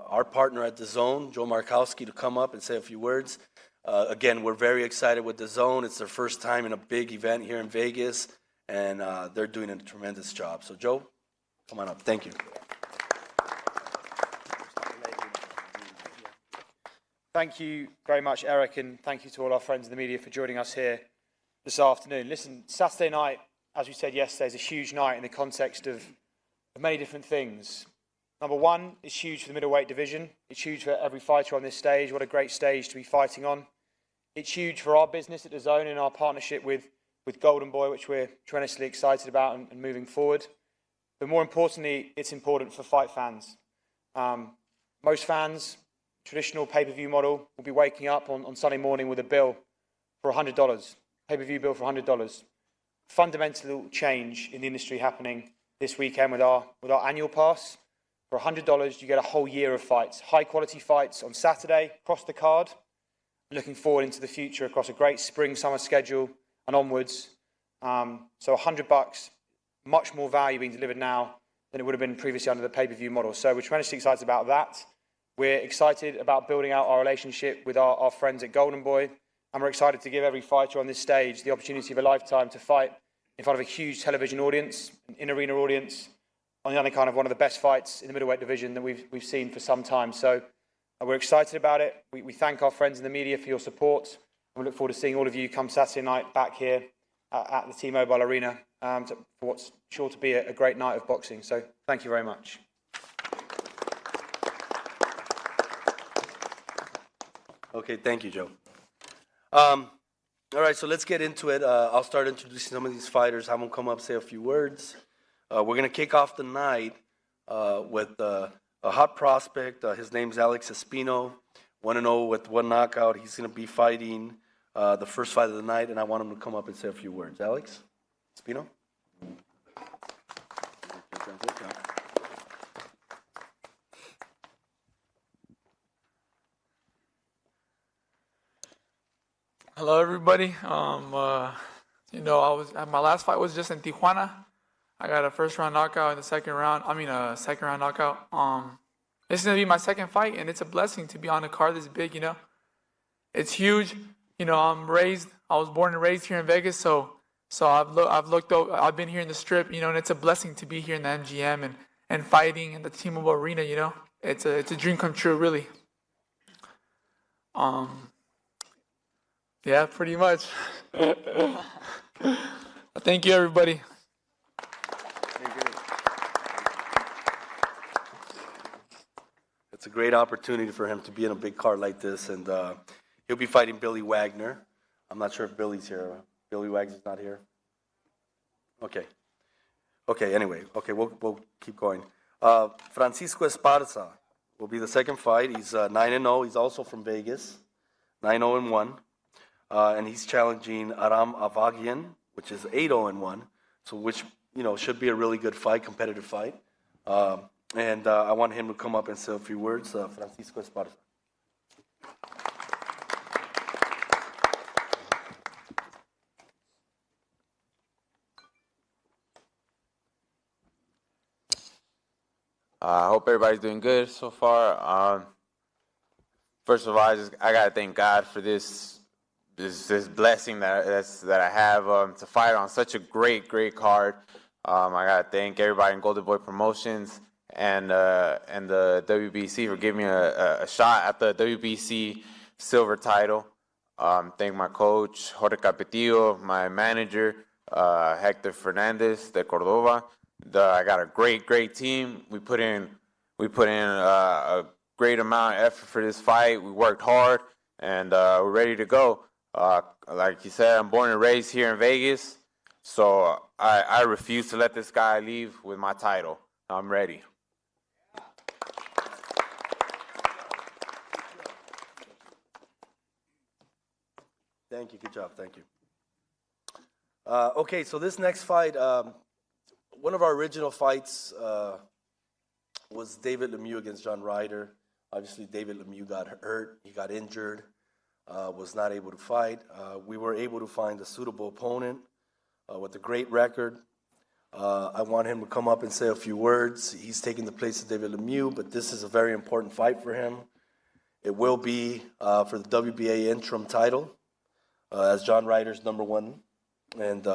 our partner at Dazn, Joe Markowski, to come up and say a few words. Again, we're very excited with Dazn. It's their first time in a big event here in Vegas, and they're doing a tremendous job. So, Joe, come on up. Thank you. Thank you very much, Eric, and thank you to all our friends in the media for joining us here this afternoon. Listen, Saturday night, as we said yesterday, is a huge night in the context of many different things. Number one, it's huge for the middleweight division. It's huge for every fighter on this stage. What a great stage to be fighting on. It's huge for our business at Dazn and our partnership with Golden Boy, which we're tremendously excited about and moving forward. But more importantly, it's important for fight fans. Most fans, traditional pay-per-view model, will be waking up on Sunday morning with a bill for $100, pay-per-view bill for $100. Fundamental change in the industry happening this weekend with our annual pass. For $100, you get a whole year of fights, high-quality fights on Saturday, across the card. Looking forward into the future across a great spring-summer schedule and onwards. So $100, much more value being delivered now than it would have been previously under the pay-per-view model. So we're tremendously excited about that. We're excited about building out our relationship with our friends at Golden Boy, and we're excited to give every fighter on this stage the opportunity of a lifetime to fight in front of a huge television audience, an in-arena audience, on the other kind of one of the best fights in the middleweight division that we've seen for some time. So we're excited about it. We thank our friends in the media for your support, and we look forward to seeing all of you come Saturday night back here at the T-Mobile Arena for what's sure to be a great night of boxing. So thank you very much. Okay, thank you, Joe. All right, so let's get into it. I'll start introducing some of these fighters. Have them come up, say a few words. We're going to kick off the night with a hot prospect. His name's Alex Espino, 1-0 with 1 knockout. He's going to be fighting the first fight of the night, and I want him to come up and say a few words. Alex Espino? Hello, everybody. You know, my last fight was just in Tijuana. I got a first-round knockout in the second round. A second-round knockout. This is gonna be my second fight, and it's a blessing to be on a card this big. You know, it's huge. You know, I was born and raised here in Vegas, so I've been here in the Strip. You know, and it's a blessing to be here in the MGM and fighting in the T-Mobile Arena. You know, it's a dream come true, really. Yeah, pretty much. Thank you, everybody. It's a great opportunity for him to be in a big card like this, and he'll be fighting Billy Wagner. I'm not sure if Billy's here. Billy Wagner's not here. Okay. Anyway, we'll keep going. Francisco Esparza will be the second fight. He's 9-0. He's also from Vegas, 9-0-1. And he's challenging Aram Avagian, which is 8-0-1, so which should be a really good fight, competitive fight. And I want him to come up and say a few words. Francisco Esparza. I hope everybody's doing good so far. First of all, I gotta thank God for this blessing that I have to fight on such a great card. I gotta thank everybody in Golden Boy Promotions and the WBC for giving me a shot at the WBC silver title. Thank my coach Jorge Capetillo, my manager Hector Fernandez de Cordova. I got a great team. We put in a great amount of effort for this fight. We worked hard, and we're ready to go. Like you said, I'm born and raised here in Vegas, so I refuse to let this guy leave with my title. I'm ready. Thank you. Good job. Thank you. Okay, so this next fight, one of our original fights was David Lemieux against John Ryder. Obviously, David Lemieux got hurt. He got injured. Was not able to fight. We were able to find a suitable opponent with a great record. I want him to come up and say a few words. He's taking the place of David Lemieux, but this is a very important fight for him. It will be for the WBA interim title, as John Ryder's #1. And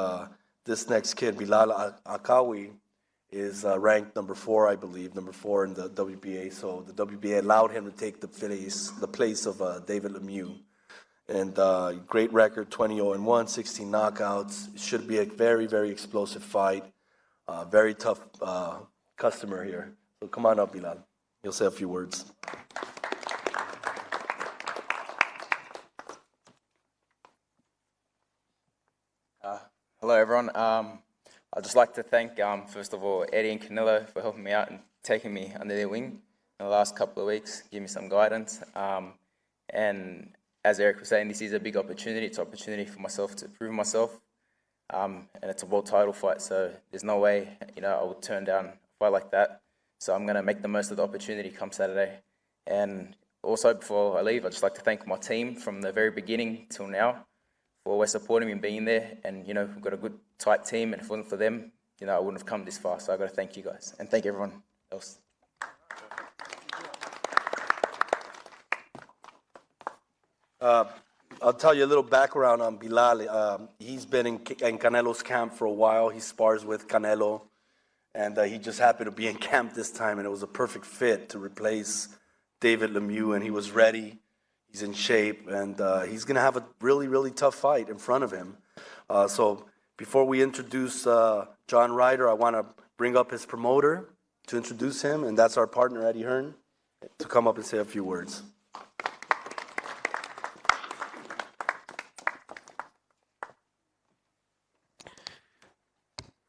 this next kid, Bilal Akkawy, is ranked #4, I believe, #4 in the WBA. So the WBA allowed him to take the place of David Lemieux. And great record, 20-0-1, 16 knockouts. It should be a very, very explosive fight. Very tough customer here. So come on up, Bilal. You'll say a few words. Hello, everyone. I'd just like to thank, first of all, Eddie and Canelo for helping me out and taking me under their wing in the last couple of weeks, giving me some guidance. And as Eric was saying, this is a big opportunity. It's an opportunity for myself to prove myself. And it's a world title fight, so there's no way, I would turn down a fight like that. So I'm going to make the most of the opportunity come Saturday. And also, before I leave, I'd just like to thank my team from the very beginning till now for always supporting me and being there. And, we've got a good, tight team, and if it wasn't for them, I wouldn't have come this far. So I've got to thank you guys and thank everyone else. I'll tell you a little background on Bilal. He's been in Canelo's camp for a while. He spars with Canelo, and he just happened to be in camp this time, and it was a perfect fit to replace David Lemieux, and he was ready. He's in shape, and he's going to have a really, really tough fight in front of him. So before we introduce John Ryder, I want to bring up his promoter to introduce him, and that's our partner, Eddie Hearn, to come up and say a few words.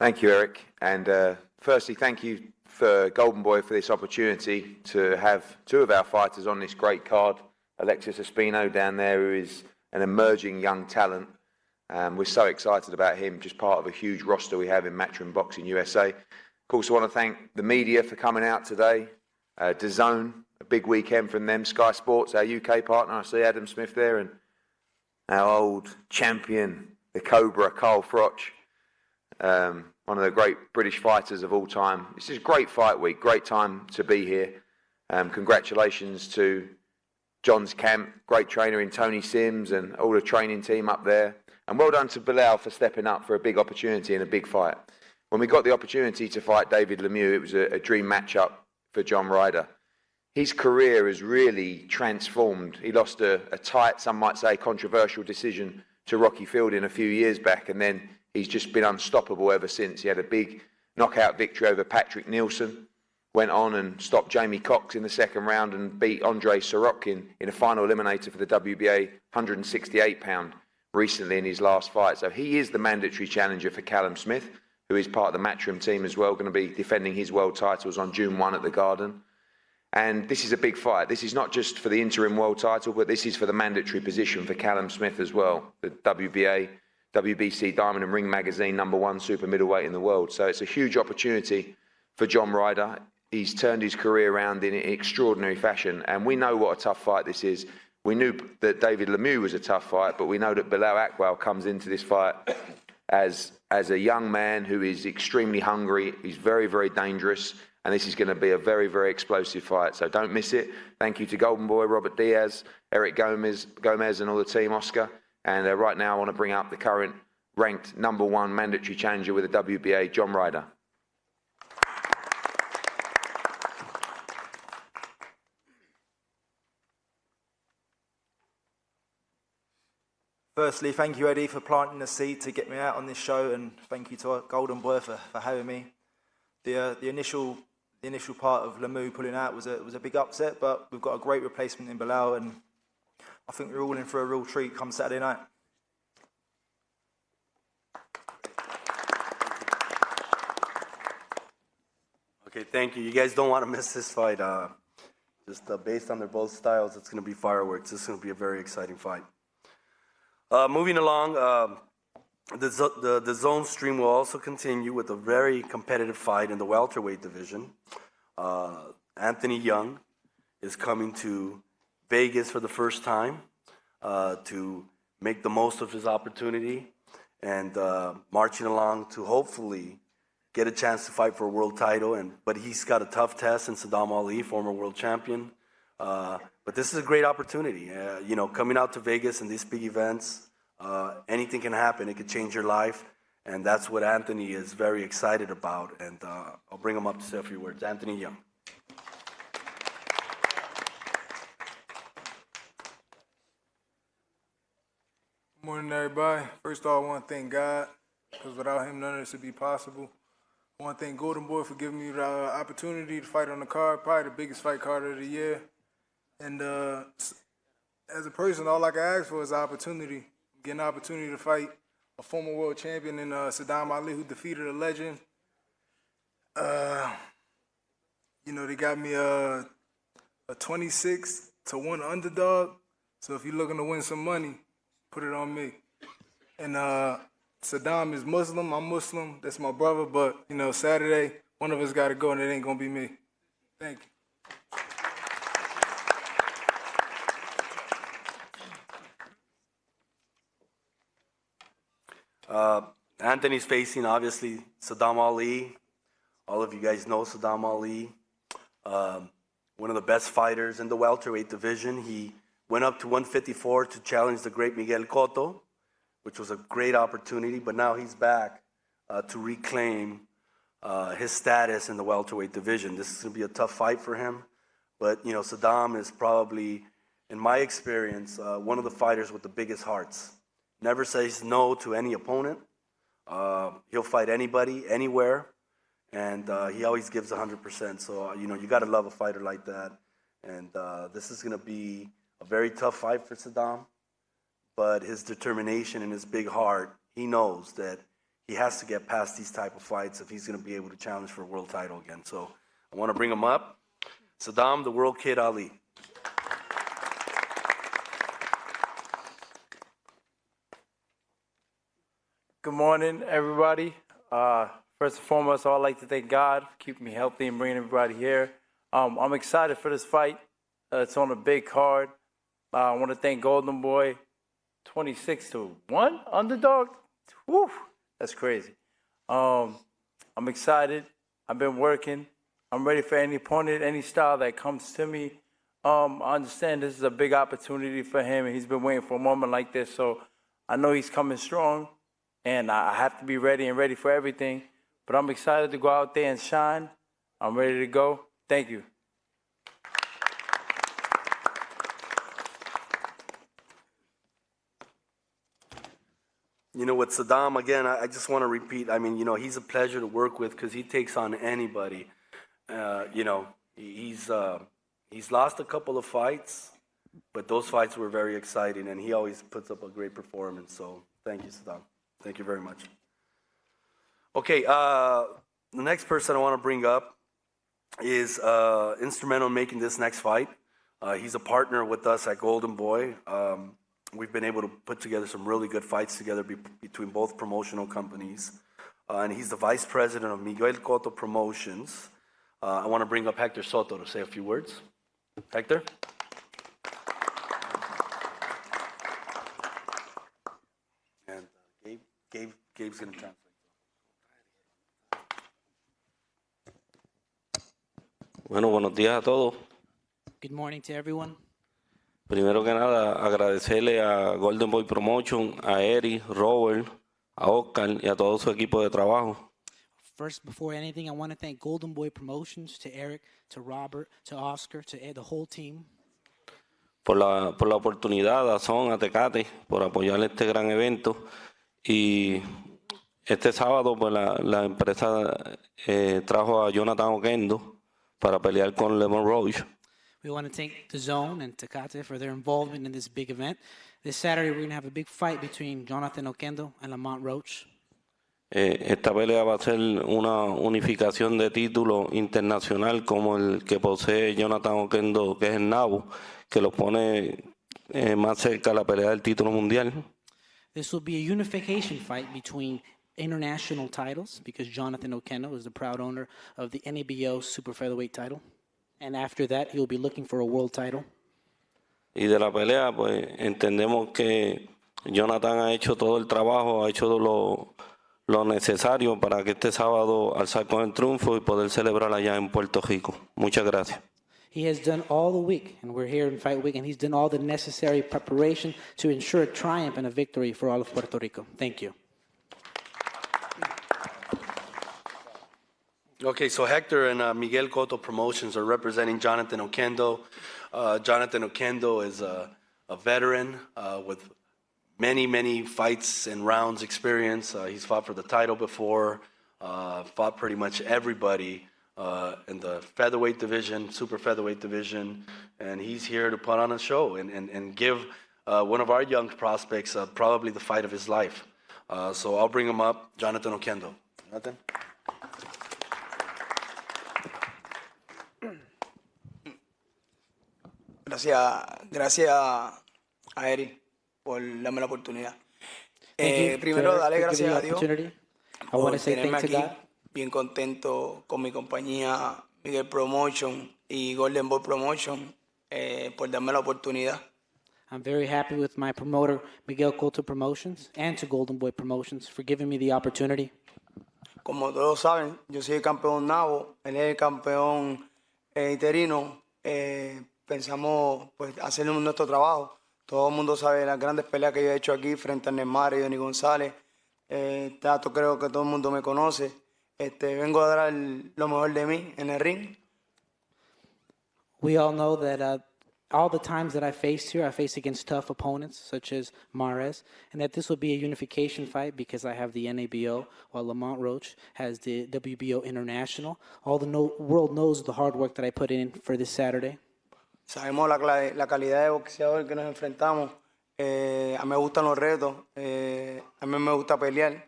Thank you, Eric. And firstly, thank you for Golden Boy for this opportunity to have two of our fighters on this great card. Alexis Espino down there, who is an emerging young talent. We're so excited about him, just part of a huge roster we have in Matchroom Boxing USA. Of course, I want to thank the media for coming out today. Dazn, a big weekend from them. Sky Sports, our UK partner. I see Adam Smith there. And our old champion, the Cobra, Carl Froch. One of the great British fighters of all time. This is a great fight week, great time to be here. Congratulations to John's camp, great trainer in Tony Sims and all the training team up there. And well done to Bilal for stepping up for a big opportunity and a big fight. When we got the opportunity to fight David Lemieux, it was a dream matchup for John Ryder. His career has really transformed. He lost a tight, some might say controversial decision to Rocky Fielding a few years back, and then he's just been unstoppable ever since. He had a big knockout victory over Patrick Nielsen, went on and stopped Jamie Cox in the second round and beat Andrei Sorokin in a final eliminator for the WBA 168-pound recently in his last fight. So he is the mandatory challenger for Callum Smith, who is part of the Matchroom team as well, going to be defending his world titles on June 1 at the Garden. And this is a big fight. This is not just for the interim world title, but this is for the mandatory position for Callum Smith as well, the WBA, WBC Diamond and Ring Magazine #1 super middleweight in the world. So it's a huge opportunity for John Ryder. He's turned his career around in extraordinary fashion, and we know what a tough fight this is. We knew that David Lemieux was a tough fight, but we know that Bilal Akkawy comes into this fight as a young man who is extremely hungry. He's very, very dangerous, and this is going to be a very, very explosive fight. So don't miss it. Thank you to Golden Boy, Robert Diaz, Eric Gomez, and all the team, Oscar. And right now I want to bring up the current ranked #1 mandatory challenger with the WBA, John Ryder. Firstly, thank you, Eddie, for planting the seed to get me out on this show, and thank you to Golden Boy for having me. The initial part of Lemieux pulling out was a big upset, but we've got a great replacement in Bilal, and I think we're all in for a real treat come Saturday night. Okay, thank you. You guys don't want to miss this fight. Just based on their both styles, it's going to be fireworks. This is going to be a very exciting fight. Moving along, the zone stream will also continue with a very competitive fight in the welterweight division. Anthony Young is coming to Vegas for the first time to make the most of his opportunity and marching along to hopefully get a chance to fight for a world title, but he's got a tough test in Saddam Ali, former world champion. But this is a great opportunity. You know, coming out to Vegas and these big events, anything can happen. It could change your life, and that's what Anthony is very excited about. And I'll bring him up to say a few words. Anthony Young. Good morning, everybody. First of all, I want to thank God, because without him, none of this would be possible. I want to thank Golden Boy for giving me the opportunity to fight on the card, probably the biggest fight card of the year. And as a person, all I can ask for is an opportunity. Get an opportunity to fight a former world champion in Saddam Ali, who defeated a legend. You know, they got me a 26-1 underdog. So if you're looking to win some money, put it on me. And Saddam is Muslim, I'm Muslim, that's my brother, but, you know, Saturday, one of us got to go, and it ain't going to be me. Thank you. Anthony's facing, obviously, Saddam Ali. All of you guys know Saddam Ali. One of the best fighters in the welterweight division. He went up to 154 to challenge the great Miguel Cotto, which was a great opportunity, but now he's back to reclaim his status in the welterweight division. This is going to be a tough fight for him, but, you know, Saddam is probably, in my experience, one of the fighters with the biggest hearts. Never says no to any opponent. He'll fight anybody, anywhere, and he always gives 100%. So, you know, you got to love a fighter like that, and this is going to be a very tough fight for Saddam. But his determination and his big heart, he knows that he has to get past these type of fights if he's going to be able to challenge for a world title again. So I want to bring him up. Saddam, the World Kid Ali. Good morning, everybody. First and foremost, I'd like to thank God for keeping me healthy and bringing everybody here. I'm excited for this fight. It's on a big card. I want to thank Golden Boy. 26-1 underdog. Woo, that's crazy. I'm excited. I've been working. I'm ready for any opponent, any style that comes to me. I understand this is a big opportunity for him, and he's been waiting for a moment like this. So I know he's coming strong, and I have to be ready and ready for everything. But I'm excited to go out there and shine. I'm ready to go. Thank you. You know, with Saddam, again, I just want to repeat, I mean, you know, he's a pleasure to work with because he takes on anybody. You know, he's lost a couple of fights, but those fights were very exciting, and he always puts up a great performance. So thank you, Saddam. Thank you very much. Okay, the next person I want to bring up is instrumental in making this next fight. He's a partner with us at Golden Boy. We've been able to put together some really good fights together between both promotional companies. And he's the vice president of Miguel Cotto Promotions. I want to bring up Hector Soto to say a few words. Hector? And Gabe's going to translate. Bueno, buenos días a todos. Good morning to everyone. Primero que nada, agradecerle a Golden Boy Promotion, a Eri, Robert, a Oscar y a todo su equipo de trabajo. First, before anything, I want to thank Golden Boy Promotions, to Eric, to Robert, to Oscar, to the whole team. Por la oportunidad, a Dazn, a Tecate, por apoyar este gran evento. Y este sábado, pues la empresa trajo a Jonathan Oquendo para pelear con Lamont Roach. We want to thank Dazn and Tecate for their involvement in this big event. This Saturday, we're going to have a big fight between Jonathan Oquendo and Lamont Roach. Esta pelea va a ser una unificación de títulos internacional como el que posee Jonathan Oquendo, que es el Nabo, que lo pone más cerca a la pelea del título mundial. This will be a unification fight between international titles, because Jonathan Oquendo is the proud owner of the NABO Super Featherweight title. And after that, he will be looking for a world title. Y de la pelea, pues entendemos que Jonathan ha hecho todo el trabajo, ha hecho lo necesario para que este sábado alzar con el triunfo y poder celebrar allá en Puerto Rico. Muchas gracias. He has done all the week, and we're here in Fight Week, and he's done all the necessary preparation to ensure a triumph and a victory for all of Puerto Rico. Thank you. Okay, so Hector and Miguel Cotto Promotions are representing Jonathan Oquendo. Jonathan Oquendo is a veteran with many fights and rounds experience. He's fought for the title before, fought pretty much everybody in the featherweight division, super featherweight division, and he's here to put on a show and give one of our young prospects probably the fight of his life. So I'll bring him up, Jonathan Oquendo. Jonathan? Gracias a Eri por darme la oportunidad. Thank you, Primero, Jared, darle for giving gracias the a Dios opportunity. I por want to say tenerme thanks to aquí, God. bien contento con mi compañía Miguel Promotion y Golden Boy Promotion por darme la oportunidad. I'm very happy with my promoter, Miguel Cotto Promotions, and to Golden Boy Promotions for giving me the opportunity. Como todos saben, yo soy el campeón nabo, él es el campeón interino. Pensamos pues hacer nuestro trabajo. Todo el mundo sabe las grandes peleas que yo he hecho aquí frente a Neymar y Johnny González. Tato, creo que todo el mundo me conoce. Vengo a dar lo mejor de mí en el ring. We all know that all the times that I faced here, I faced against tough opponents such as Mares, and that this will be a unification fight because I have the NABO, while Lamont Roach has the WBO International. All the world knows the hard work that I put in for this Saturday. Sabemos la calidad de boxeador que nos enfrentamos. A mí me gustan los retos. A mí me gusta pelear.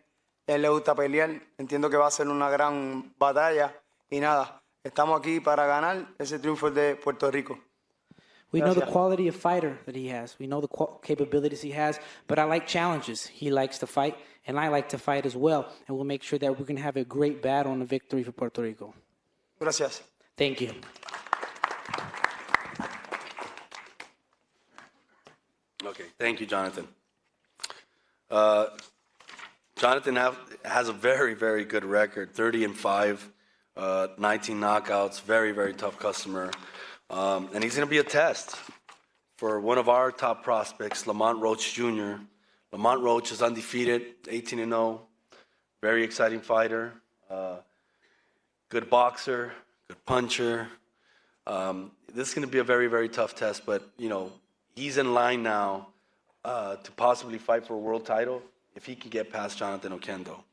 A él le gusta pelear. Entiendo que va a ser una gran batalla. Y nada, estamos aquí para ganar ese triunfo de Puerto Rico. We know the quality of fighter that he has. We know the capabilities he has, but I like challenges. He likes to fight, and I like to fight as well. And we'll make sure that we're going to have a great battle and a victory for Puerto Rico. Gracias. Thank you. Okay, thank you, Jonathan. Jonathan has a very good record, 30-5, 19 knockouts, very tough customer. And he's going to be a test for one of our top prospects, Lamont Roach Jr. Lamont Roach is undefeated, 18-0, very exciting fighter, good boxer, good puncher. This is going to be a very tough test, but, you know, he's in line now to possibly fight for a world title if he can get past Jonathan Oquendo.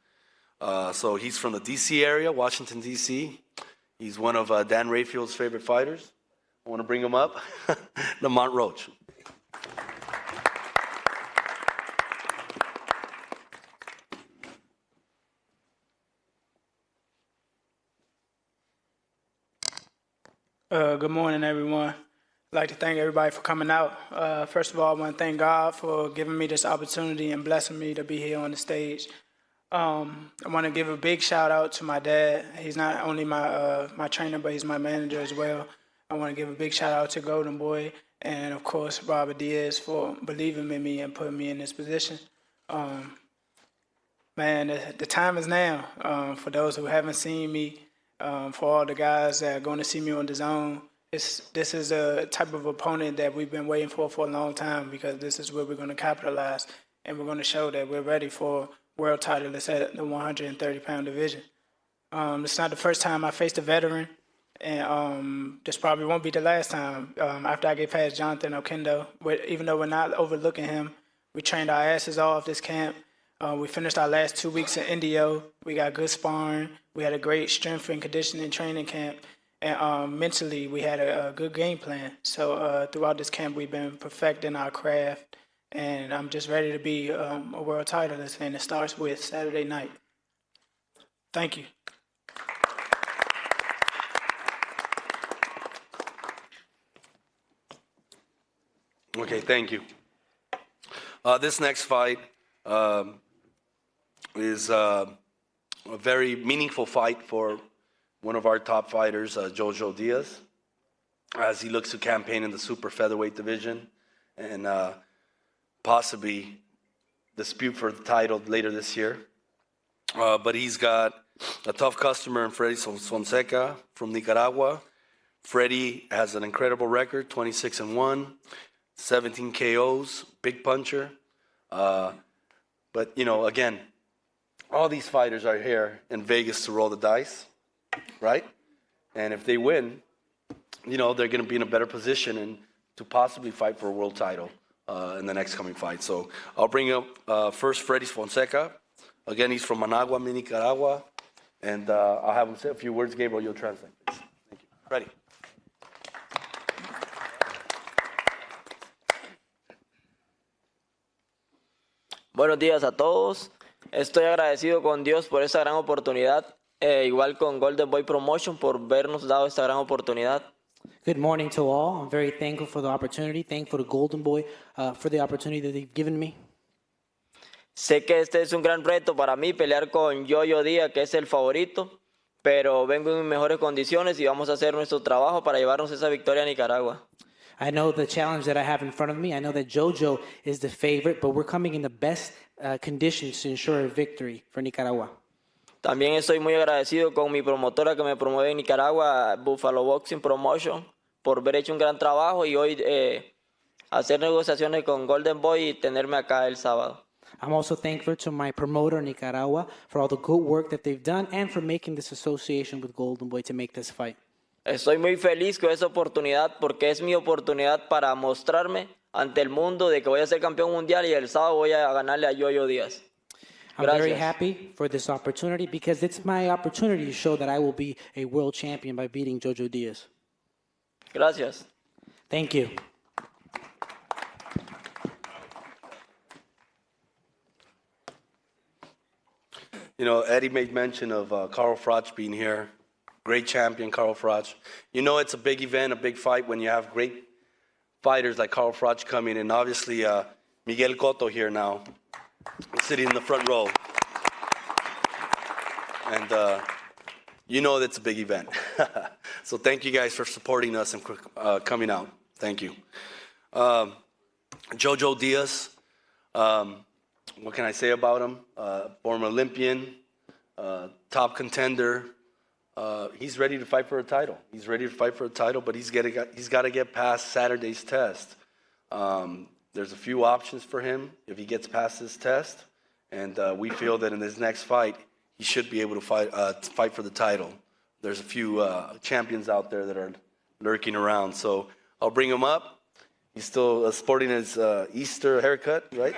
So he's from the D.C. area, Washington, D.C. He's one of Dan Rayfield's favorite fighters. I want to bring him up, Lamont Roach. Good morning, everyone. I'd like to thank everybody for coming out. First of all, I want to thank God for giving me this opportunity and blessing me to be here on the stage. I want to give a big shout out to my dad. He's not only my trainer, but he's my manager as well. I want to give a big shout out to Golden Boy and, of course, Robert Diaz for believing in me and putting me in this position. Man, the time is now. For those who haven't seen me, for all the guys that are going to see me on Dazn, this is a type of opponent that we've been waiting for a long time, because this is where we're going to capitalize, and we're going to show that we're ready for world title that's at the 130-pound division. It's not the first time I faced a veteran, and this probably won't be the last time. After I get past Jonathan Oquendo, even though we're not overlooking him, we trained our asses off this camp. We finished our last 2 weeks in Indio. We got good sparring. We had a great strength and conditioning training camp. And mentally, we had a good game plan. So throughout this camp, we've been perfecting our craft. And I'm just ready to be a world titleist, and it starts with Saturday night. Thank you. Okay, thank you. This next fight is a very meaningful fight for one of our top fighters, JoJo Diaz, as he looks to campaign in the super featherweight division and possibly dispute for the title later this year. but he's got a tough customer in Freddy Fonseca from Nicaragua. Freddy has an incredible record, 26-1, 17 KOs, big puncher. But, you know, again, all these fighters are here in Vegas to roll the dice, right? And if they win, you know, they're going to be in a better position and to possibly fight for a world title in the next coming fight. So I'll bring up first Freddy Fonseca. Again, he's from Managua, Nicaragua. And I'll have him say a few words. Gabriel, you'll translate, please. Thank you. Freddy. Buenos días a todos. Estoy agradecido con Dios por esa gran oportunidad, igual con Golden Boy Promotion por vernos dado esta gran oportunidad. Good morning to all. I'm very thankful for the opportunity. Thankful to Golden Boy for the opportunity that they've given me. Sé que este es un gran reto para mí, pelear con JoJo Diaz, que es el favorito, pero vengo en mejores condiciones y vamos a hacer nuestro trabajo para llevarnos esa victoria a Nicaragua. I know the challenge that I have in front of me. I know that JoJo is the favorite, but we're coming in the best conditions to ensure a victory for Nicaragua. También estoy muy agradecido con mi promotora que me promueve en Nicaragua, Buffalo Boxing Promotion, por haber hecho un gran trabajo y hoy hacer negociaciones con Golden Boy y tenerme acá el sábado. I'm also thankful to my promoter in Nicaragua for all the good work that they've done and for making this association with Golden Boy to make this fight. Estoy muy feliz con esa oportunidad porque es mi oportunidad para mostrarme ante el mundo de que voy a ser campeón mundial y el sábado voy a ganarle a JoJo Diaz. I'm very happy for this opportunity because it's my opportunity to show that I will be a world champion by beating JoJo Diaz. Gracias. Thank you. You know, Eddie made mention of Carl Froch being here. Great champion, Carl Froch. You know it's a big event, a big fight when you have great fighters like Carl Froch coming, and obviously Miguel Cotto here now, sitting in the front row. And you know that's a big event. So thank you guys for supporting us and coming out. Thank you. JoJo Diaz, what can I say about him? Former Olympian, top contender. He's ready to fight for a title. He's ready to fight for a title, but he's got to get past Saturday's test. There's a few options for him if he gets past this test, and we feel that in this next fight, he should be able to fight for the title. There's a few champions out there that are lurking around, so I'll bring him up. He's still sporting his Easter haircut, right?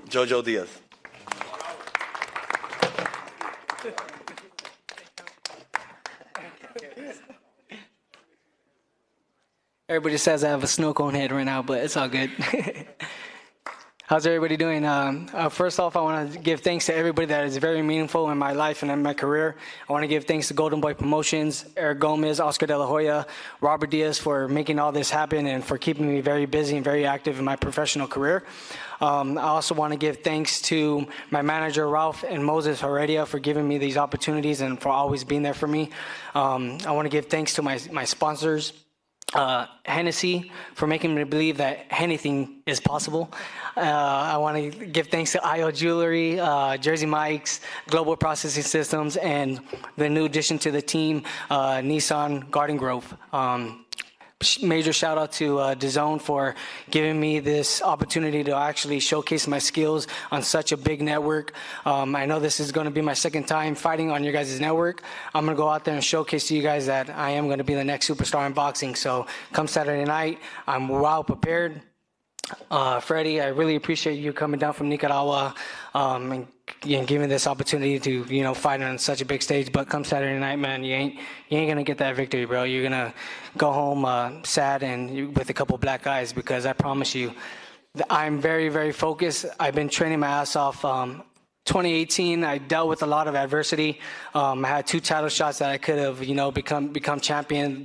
JoJo Diaz. Everybody says I have a snow cone head right now, but it's all good. How's everybody doing? First off, I want to give thanks to everybody that is very meaningful in my life and in my career. I want to give thanks to Golden Boy Promotions, Eric Gomez, Oscar De La Hoya, Robert Diaz for making all this happen and for keeping me very busy and very active in my professional career. I also want to give thanks to my manager, Ralph, and Moses Herrera for giving me these opportunities and for always being there for me. I want to give thanks to my sponsors, Hennessy, for making me believe that anything is possible. I want to give thanks to IO Jewelry, Jersey Mike's, Global Processing Systems, and the new addition to the team, Nissan Garden Grove. Major shout out to Dazn for giving me this opportunity to actually showcase my skills on such a big network. I know this is going to be my second time fighting on your guys' network. I'm going to go out there and showcase to you guys that I am going to be the next superstar in boxing. So come Saturday night, I'm well prepared. Freddy, I really appreciate you coming down from Nicaragua and giving me this opportunity to fight on such a big stage. But come Saturday night, man, you ain't gonna get that victory, bro. You're gonna go home sad and with a couple black eyes, because I promise you, I'm very, very focused. I've been training my ass off. 2018, I dealt with a lot of adversity. I had 2 title shots that I could have, become champion.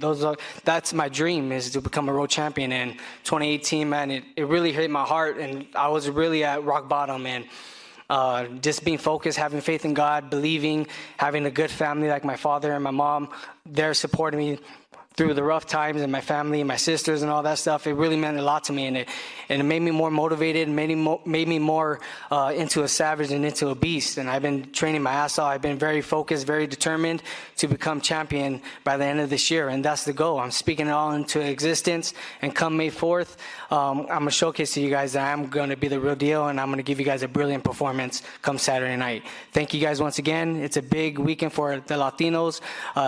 That's my dream, is to become a world champion. And 2018, man, it really hit my heart, and I was really at rock bottom. And just being focused, having faith in God, believing, having a good family like my father and my mom, they're supporting me through the rough times and my family and my sisters and all that stuff. It really meant a lot to me, and it made me more motivated, made me more into a savage and into a beast. And I've been training my ass off. I've been very focused, very determined to become champion by the end of this year, and that's the goal. I'm speaking it all into existence, and come May 4th, I'm going to showcase to you guys that I'm going to be the real deal, and I'm going to give you guys a brilliant performance come Saturday night. Thank you guys once again. It's a big weekend for the Latinos,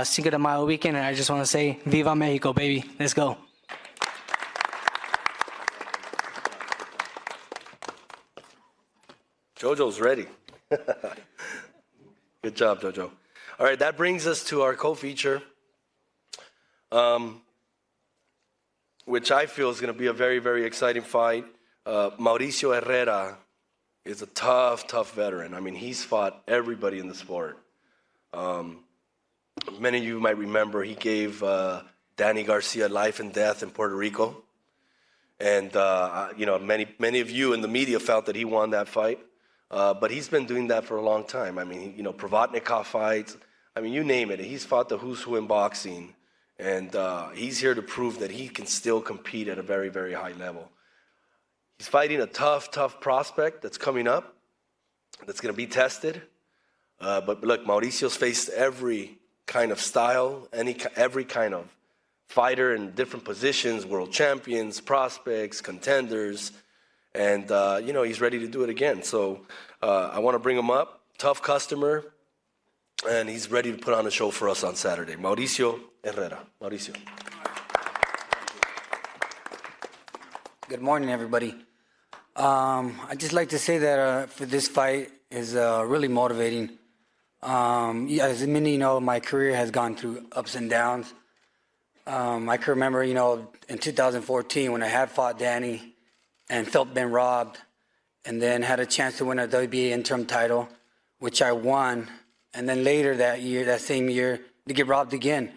Cinco de Mayo weekend, and I just want to say, Viva Mexico, baby. Let's go. JoJo's ready. Good job, JoJo. All right, that brings us to our co-feature, which I feel is going to be a very, very exciting fight. Mauricio Herrera is a tough veteran. I mean, he's fought everybody in the sport. Many of you might remember he gave Danny Garcia life and death in Puerto Rico. And, many of you in the media felt that he won that fight. But he's been doing that for a long time. I mean, Provatnikov fights. I mean, you name it. He's fought the who's who in boxing. And he's here to prove that he can still compete at a very, very high level. He's fighting a tough prospect that's coming up, that's going to be tested. But look, Mauricio's faced every kind of style, every kind of fighter in different positions, world champions, prospects, contenders. And, he's ready to do it again. So I want to bring him up. Tough customer. And he's ready to put on a show for us on Saturday. Mauricio Herrera. Mauricio. Good morning, everybody. I'd just like to say that for this fight is really motivating. As many know, my career has gone through ups and downs. I can remember, in 2014 when I had fought Danny and felt been robbed, and then had a chance to win a WBA interim title, which I won. And then later that same year, to get robbed again.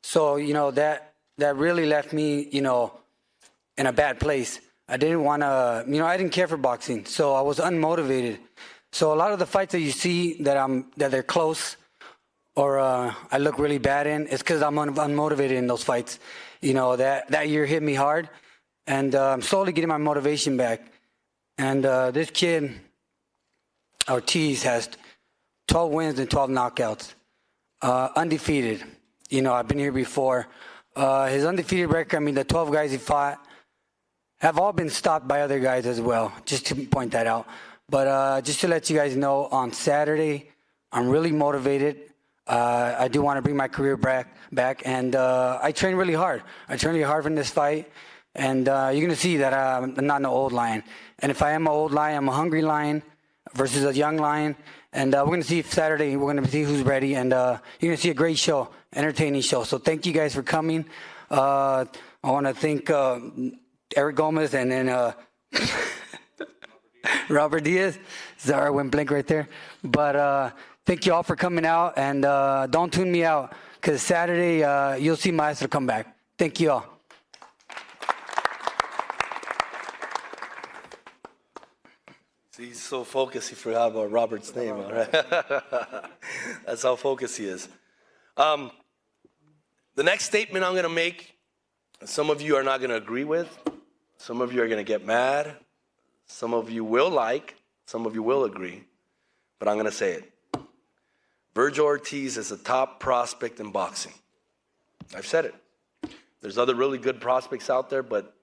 So, that really left me, in a bad place. I didn't want to, I didn't care for boxing. So I was unmotivated. So a lot of the fights that you see that they're close or I look really bad in, it's because I'm unmotivated in those fights. That year hit me hard. And I'm slowly getting my motivation back. And this kid, Ortiz, has 12 wins and 12 knockouts. Undefeated. I've been here before. His undefeated record, the 12 guys he fought, have all been stopped by other guys as well, just to point that out. But just to let you guys know, on Saturday, I'm really motivated. I do want to bring my career back. And I train really hard. I train really hard for this fight. And you're going to see that I'm not an old lion. And if I am an old lion, I'm a hungry lion versus a young lion. And we're going to see Saturday, we're going to see who's ready. And you're going to see a great show, entertaining show. So thank you guys for coming. I want to thank Eric Gomez and then Robert Diaz. Sorry, I went blank right there. But thank you all for coming out. And don't tune me out, because Saturday you'll see Maestro come back. Thank you all. He's so focused, he forgot about Robert's name. All right? That's how focused he is. The next statement I'm going to make, some of you are not going to agree with. Some of you are going to get mad. Some of you will like. Some of you will agree. But I'm going to say it. Vergil Ortiz is a top prospect in boxing. I've said it. There's other really good prospects out there, but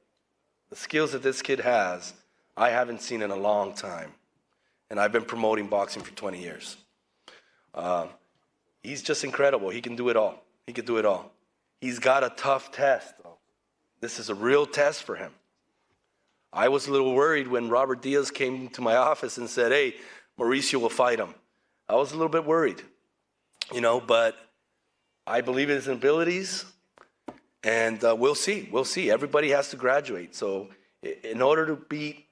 the skills that this kid has, I haven't seen in a long time. And I've been promoting boxing for 20 years. He's just incredible. He can do it all. He can do it all. He's got a tough test, though. This is a real test for him. I was a little worried when Robert Diaz came to my office and said, hey, Mauricio will fight him. I was a little bit worried, but I believe in his abilities, and we'll see. We'll see. Everybody has to graduate. So in order to beat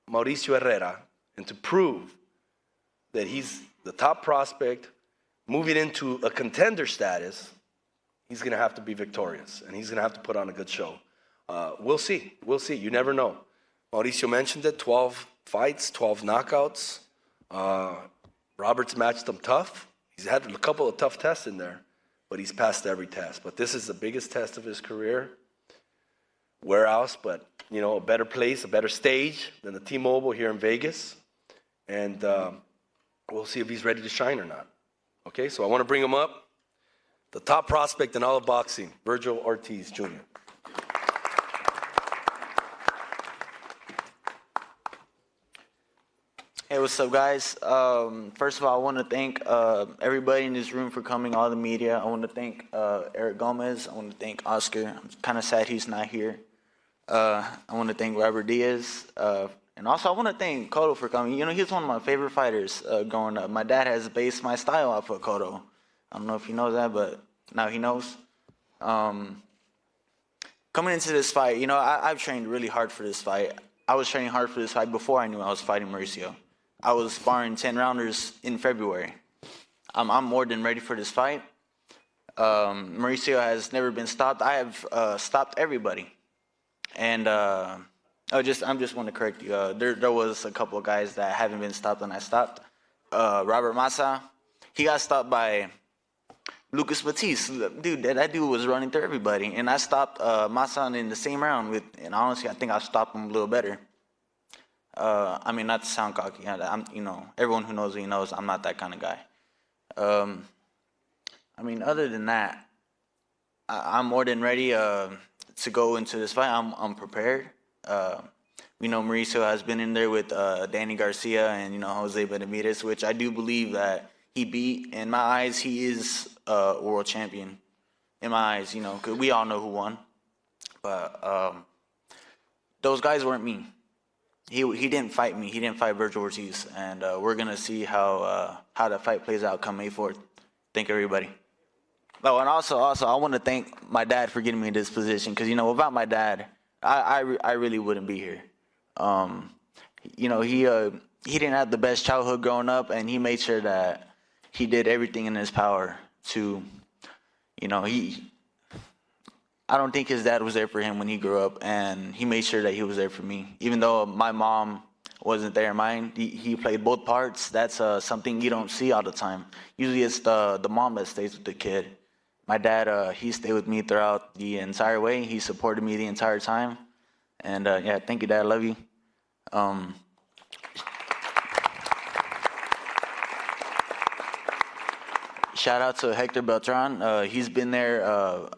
Mauricio Herrera and to prove that he's the top prospect moving into a contender status, he's going to have to be victorious, and he's going to have to put on a good show. We'll see. We'll see. You never know. Mauricio mentioned it, 12 fights, 12 knockouts. Robert's matched him tough. He's had a couple of tough tests in there, but he's passed every test. But this is the biggest test of his career. Where else but, you know, a better place, a better stage than the T-Mobile here in Vegas. And we'll see if he's ready to shine or not. Okay, so I want to bring him up. The top prospect in all of boxing, Vergil Ortiz, Jr. Hey, what's up, guys? First of all, I want to thank everybody in this room for coming, all the media. I want to thank Eric Gomez. I want to thank Oscar. I'm kind of sad he's not here. I want to thank Robert Diaz. And also, I want to thank Cotto for coming. You know, he's one of my favorite fighters growing up. My dad has based my style off of Cotto. I don't know if he knows that, but now he knows. Coming into this fight, you know, I've trained really hard for this fight. I was training hard for this fight before I knew I was fighting Mauricio. I was sparring 10-rounders in February. I'm more than ready for this fight. Mauricio has never been stopped. I have stopped everybody. And I just want to correct you. There was a couple of guys that haven't been stopped, and I stopped. Robert Massa, he got stopped by Lucas Batiste. Dude, that dude was running through everybody. And I stopped Massa in the same round. And honestly, I think I stopped him a little better. I mean, not to sound cocky. You know, everyone who knows me knows I'm not that kind of guy. I mean, other than that, I'm more than ready to go into this fight. I'm prepared. You know, Mauricio has been in there with Danny Garcia and, you know, Jose Benavidez, which I do believe that he beat. In my eyes, he is a world champion. In my eyes, you know, because we all know who won. But those guys weren't me. He didn't fight me. He didn't fight Vergil Ortiz. And we're going to see how the fight plays out come May 4th. Thank everybody. Oh, and also, I want to thank my dad for getting me in this position. Because, you know, without my dad, I really wouldn't be here. You know, he didn't have the best childhood growing up. And he made sure that he did everything in his power to, you know, I don't think his dad was there for him when he grew up, and he made sure that he was there for me. Even though my mom wasn't there in mine, he played both parts. That's something you don't see all the time. Usually it's the mom that stays with the kid. My dad, he stayed with me throughout the entire way. He supported me the entire time. And yeah, thank you, Dad. I love you. Shout out to Hector Beltran. He's been there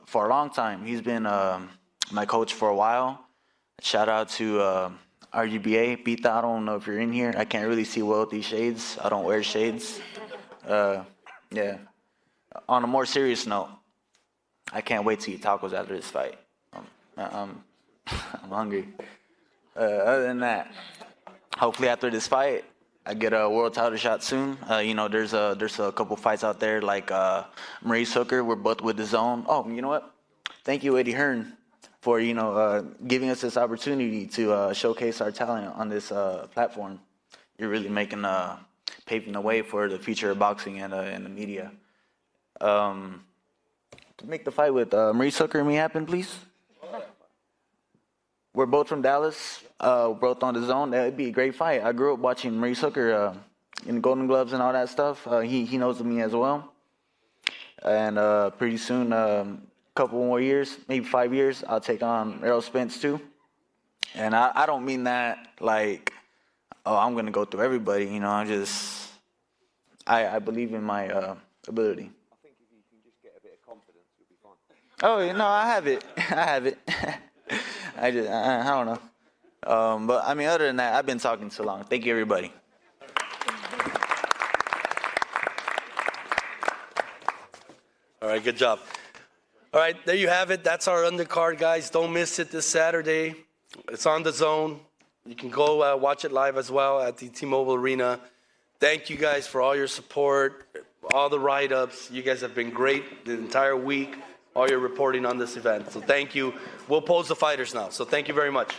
for a long time. He's been my coach for a while. Shout out to RGBA. Pita, I don't know if you're in here. I can't really see well with these shades. I don't wear shades. Yeah. On a more serious note, I can't wait to eat tacos after this fight. I'm hungry. Other than that, hopefully after this fight, I get a world title shot soon. You know, there's a couple fights out there like Maurice Hooker. We're both with Dazn. Oh, you know what? Thank you, Eddie Hearn, for, you know, giving us this opportunity to showcase our talent on this platform. You're really paving the way for the future of boxing and the media. To make the fight with Maurice Hooker and me happen, please. We're both from Dallas, both on Dazn. It'd be a great fight. I grew up watching Maurice Hooker in the Golden Gloves and all that stuff. He knows me as well. And pretty soon, couple more years, maybe 5 years, I'll take on Errol Spence too. And I don't mean that like, oh, I'm gonna go through everybody. You know, I believe in my ability. I think if you can just get a bit of confidence, you'll be fine. Oh, you know, I have it. I have it. I don't know. But I mean, other than that, I've been talking too long. Thank you, everybody. All right, good job. All right, there you have it. That's our undercard, guys. Don't miss it this Saturday. It's on Dazn. You can go watch it live as well at the T-Mobile Arena. Thank you guys for all your support, all the write-ups. You guys have been great the entire week, all your reporting on this event. So thank you. We'll pose the fighters now. So thank you very much.